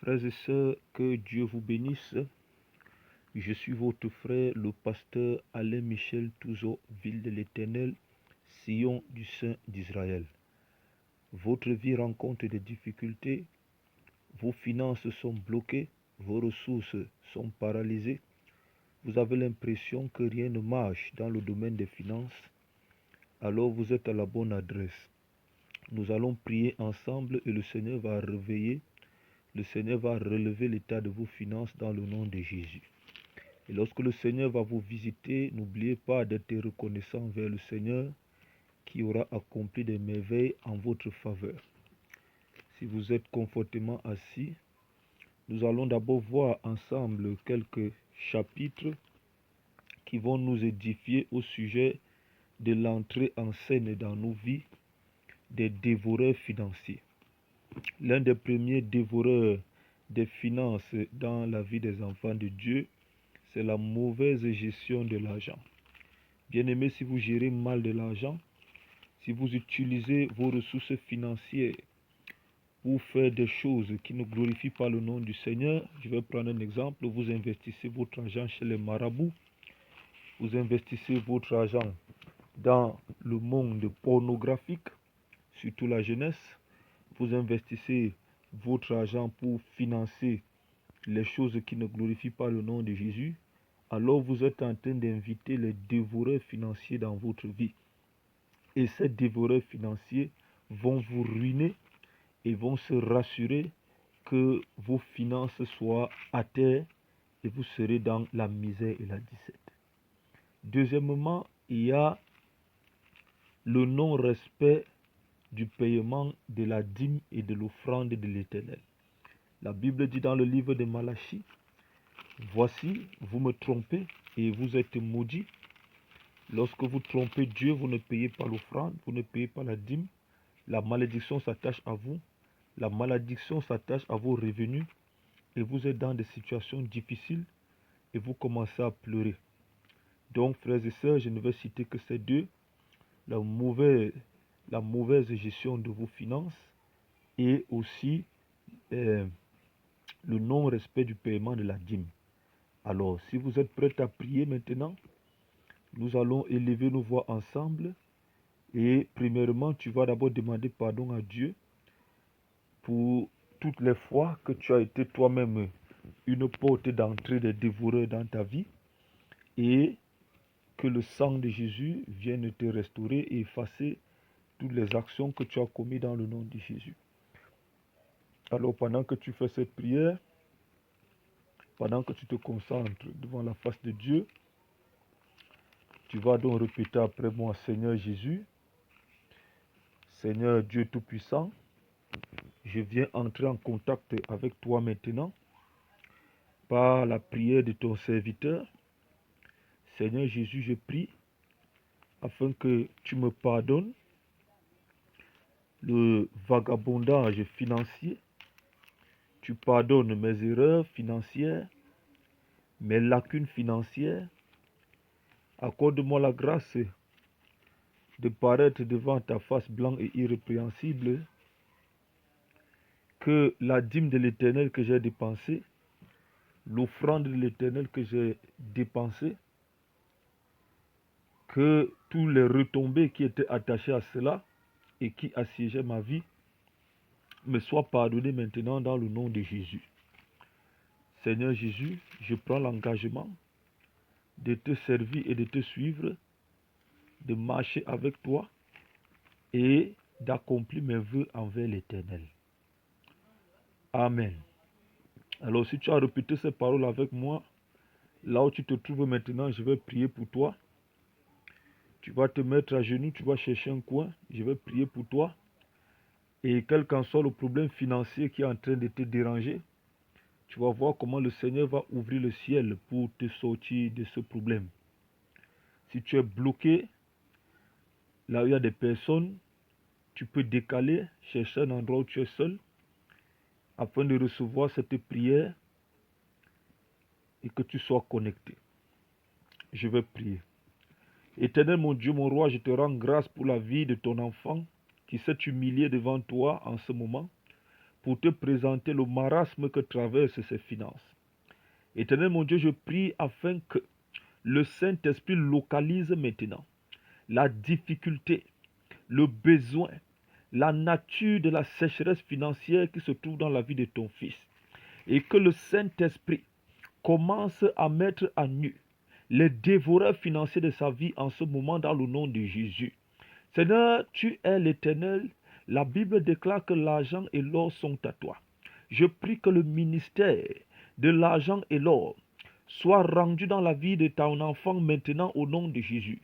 Frères et sœurs, que Dieu vous bénisse. Je suis votre frère, le pasteur Alain Michel Touzeau, Ville de l'Éternel, Sion du Saint d'Israël. Votre vie rencontre des difficultés, vos finances sont bloquées, vos ressources sont paralysées. Vous avez l'impression que rien ne marche dans le domaine des finances. Alors vous êtes à la bonne adresse. Nous allons prier ensemble et le Seigneur va réveiller. Le Seigneur va relever l'état de vos finances dans le nom de Jésus. Et lorsque le Seigneur va vous visiter, n'oubliez pas d'être reconnaissant vers le Seigneur qui aura accompli des merveilles en votre faveur. Si vous êtes confortablement assis, nous allons d'abord voir ensemble quelques chapitres qui vont nous édifier au sujet de l'entrée en scène dans nos vies des dévoreurs financiers. L'un des premiers dévoreurs des finances dans la vie des enfants de Dieu, c'est la mauvaise gestion de l'argent. Bien-aimés, si vous gérez mal de l'argent, si vous utilisez vos ressources financières pour faire des choses qui ne glorifient pas le nom du Seigneur, je vais prendre un exemple, vous investissez votre argent chez les marabouts, vous investissez votre argent dans le monde pornographique, surtout la jeunesse, vous investissez votre argent pour financer les choses qui ne glorifient pas le nom de Jésus, alors vous êtes en train d'inviter les dévoreurs financiers dans votre vie. Et ces dévoreurs financiers vont vous ruiner et vont se rassurer que vos finances soient à terre et vous serez dans la misère et la disette. Deuxièmement, il y a le non-respect du paiement de la dîme et de l'offrande de l'Éternel. La Bible dit dans le livre de Malachie, « Voici, vous me trompez et vous êtes maudits. Lorsque vous trompez Dieu, vous ne payez pas l'offrande, vous ne payez pas la dîme. La malédiction s'attache à vous. La malédiction s'attache à vos revenus et vous êtes dans des situations difficiles et vous commencez à pleurer. » Donc, frères et sœurs, je ne vais citer que ces deux. La mauvaise gestion de vos finances et aussi le non-respect du paiement de la dîme. Alors, si vous êtes prêts à prier maintenant, nous allons élever nos voix ensemble. Et premièrement, tu vas d'abord demander pardon à Dieu pour toutes les fois que tu as été toi-même une porte d'entrée des dévoreurs dans ta vie et que le sang de Jésus vienne te restaurer et effacer toutes les actions que tu as commises dans le nom de Jésus. Alors pendant que tu fais cette prière, pendant que tu te concentres devant la face de Dieu, tu vas donc répéter après moi, Seigneur Jésus, Seigneur Dieu Tout-Puissant, je viens entrer en contact avec toi maintenant par la prière de ton serviteur. Seigneur Jésus, je prie afin que tu me pardonnes le vagabondage financier, tu pardonnes mes erreurs financières, mes lacunes financières. Accorde-moi la grâce de paraître devant ta face blanche et irrépréhensible, que la dîme de l'Éternel que j'ai dépensée, l'offrande de l'Éternel que j'ai dépensée, que tous les retombées qui étaient attachées à cela et qui assiégeaient ma vie me soient pardonnés maintenant dans le nom de Jésus. Seigneur Jésus, je prends l'engagement de te servir et de te suivre, de marcher avec toi et d'accomplir mes vœux envers l'Éternel. Amen. Alors si tu as répété ces paroles avec moi, là où tu te trouves maintenant, je vais prier pour toi. Tu vas te mettre à genoux, tu vas chercher un coin, je vais prier pour toi. Et quel qu'en soit le problème financier qui est en train de te déranger, tu vas voir comment le Seigneur va ouvrir le ciel pour te sortir de ce problème. Si tu es bloqué, là où il y a des personnes, tu peux décaler, chercher un endroit où tu es seul, afin de recevoir cette prière et que tu sois connecté. Je vais prier. Éternel mon Dieu, mon roi, je te rends grâce pour la vie de ton enfant qui s'est humilié devant toi en ce moment pour te présenter le marasme que traversent ses finances. Éternel mon Dieu, je prie afin que le Saint-Esprit localise maintenant la difficulté, le besoin, la nature de la sécheresse financière qui se trouve dans la vie de ton fils. Et que le Saint-Esprit commence à mettre à nu les dévoreurs financiers de sa vie en ce moment dans le nom de Jésus. Seigneur, tu es l'Éternel. La Bible déclare que l'argent et l'or sont à toi. Je prie que le ministère de l'argent et l'or soit rendu dans la vie de ton enfant maintenant au nom de Jésus.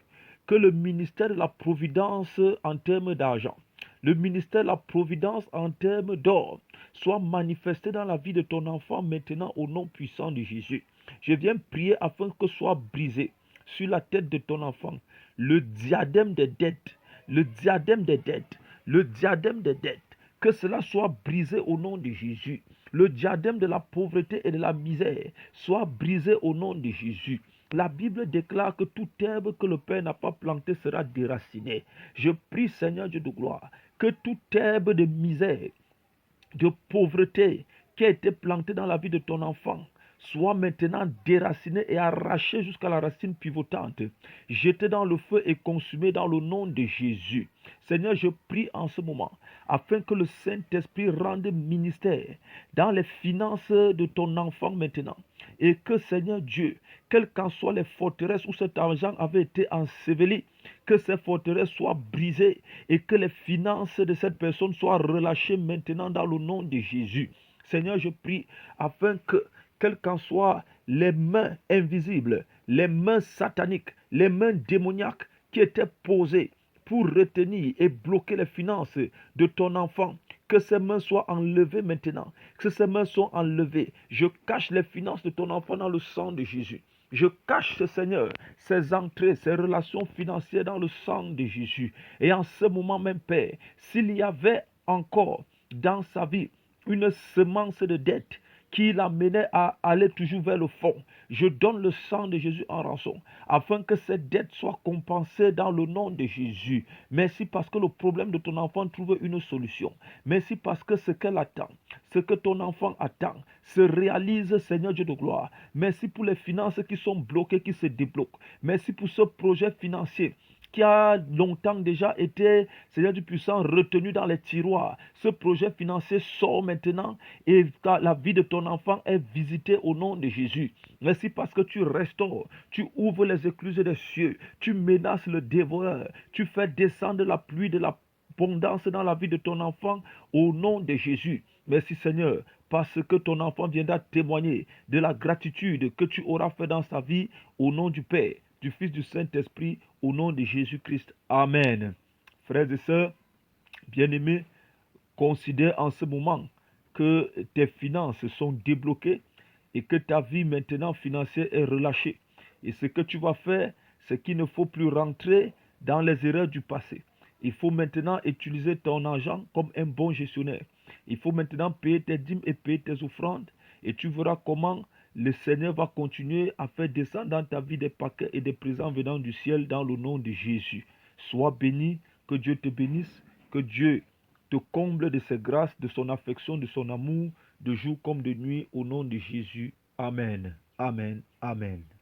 Que le ministère de la providence en termes d'argent, le ministère de la providence en termes d'or, soit manifesté dans la vie de ton enfant maintenant au nom puissant de Jésus. Je viens prier afin que soit brisé sur la tête de ton enfant le diadème des dettes, le diadème des dettes, le diadème des dettes. Que cela soit brisé au nom de Jésus. Le diadème de la pauvreté et de la misère soit brisé au nom de Jésus. La Bible déclare que toute herbe que le Père n'a pas plantée sera déracinée. Je prie, Seigneur Dieu de gloire, que toute herbe de misère, de pauvreté qui a été plantée dans la vie de ton enfant soit maintenant déracinée et arrachée jusqu'à la racine pivotante, jetée dans le feu et consumée dans le nom de Jésus. Seigneur, je prie en ce moment afin que le Saint-Esprit rende ministère dans les finances de ton enfant maintenant. Et que, Seigneur Dieu, quelles qu'en soient les forteresses où cet argent avait été enseveli, que ces forteresses soient brisées et que les finances de cette personne soient relâchées maintenant dans le nom de Jésus. Seigneur, je prie afin que, quelles qu'en soient les mains invisibles, les mains sataniques, les mains démoniaques qui étaient posées pour retenir et bloquer les finances de ton enfant, que ces mains soient enlevées maintenant, que ces mains soient enlevées. Je cache les finances de ton enfant dans le sang de Jésus. Je cache, Seigneur, ses entrées, ses relations financières dans le sang de Jésus. Et en ce moment même, Père, s'il y avait encore dans sa vie une semence de dette qui l'amenait à aller toujours vers le fond, je donne le sang de Jésus en rançon, afin que cette dette soit compensée dans le nom de Jésus. Merci parce que le problème de ton enfant trouve une solution. Merci parce que ce qu'elle attend, ce que ton enfant attend, se réalise, Seigneur Dieu de gloire. Merci pour les finances qui sont bloquées, qui se débloquent. Merci pour ce projet financier qui a longtemps déjà été, Seigneur du puissant, retenu dans les tiroirs. Ce projet financier sort maintenant et la vie de ton enfant est visitée au nom de Jésus. Merci parce que tu restaures, tu ouvres les écluses des cieux, tu menaces le dévoreur, tu fais descendre la pluie de l'abondance dans la vie de ton enfant au nom de Jésus. Merci Seigneur, parce que ton enfant viendra témoigner de la gratitude que tu auras fait dans sa vie au nom du Père, du Fils, du Saint-Esprit, au nom de Jésus-Christ. Amen. Frères et sœurs, bien-aimés, considère en ce moment que tes finances sont débloquées et que ta vie maintenant financière est relâchée. Et ce que tu vas faire, c'est qu'il ne faut plus rentrer dans les erreurs du passé. Il faut maintenant utiliser ton argent comme un bon gestionnaire. Il faut maintenant payer tes dîmes et payer tes offrandes. Et tu verras comment le Seigneur va continuer à faire descendre dans ta vie des paquets et des présents venant du ciel dans le nom de Jésus. Sois béni, que Dieu te bénisse, que Dieu te comble de ses grâces, de son affection, de son amour, de jour comme de nuit, au nom de Jésus. Amen. Amen. Amen.